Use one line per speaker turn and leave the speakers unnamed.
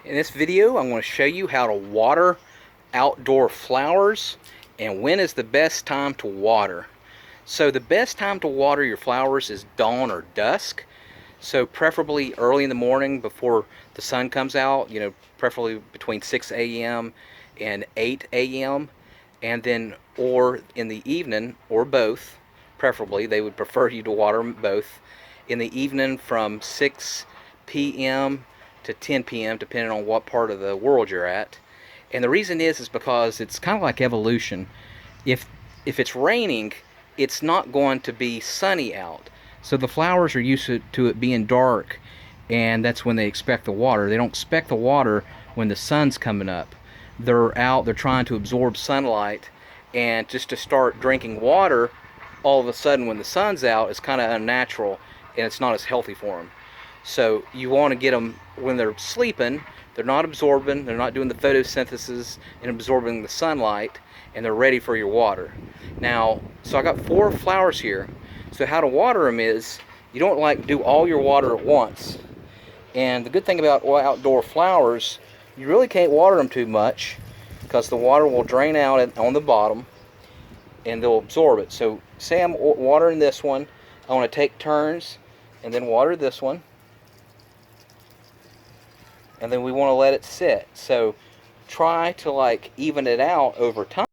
In this video, I'm going to show you how to water outdoor flowers and when is the best time to water. So the best time to water your flowers is dawn or dusk. So preferably early in the morning before the sun comes out, preferably between 6 a.m. and 8 a.m. And then, or in the evening, or both, preferably, they would prefer you to water them both in the evening from 6 p.m. to 10 p.m. depending on what part of the world you're at. And the reason is because it's kind of like evolution. If it's raining, it's not going to be sunny out. So the flowers are used to it being dark, and that's when they expect the water. They don't expect the water when the sun's coming up. They're out, they're trying to absorb sunlight, and just to start drinking water all of a sudden when the sun's out is kind of unnatural, and it's not as healthy for them. So you want to get them when they're sleeping. They're not absorbing, they're not doing the photosynthesis and absorbing the sunlight, and they're ready for your water. Now, so I got 4 flowers here. So how to water them is, you don't do all your water at once. And the good thing about outdoor flowers, you really can't water them too much because the water will drain out on the bottom and they'll absorb it. So say I'm watering this one, I want to take turns and then water this one. And then we want to let it sit. So try to even it out over time.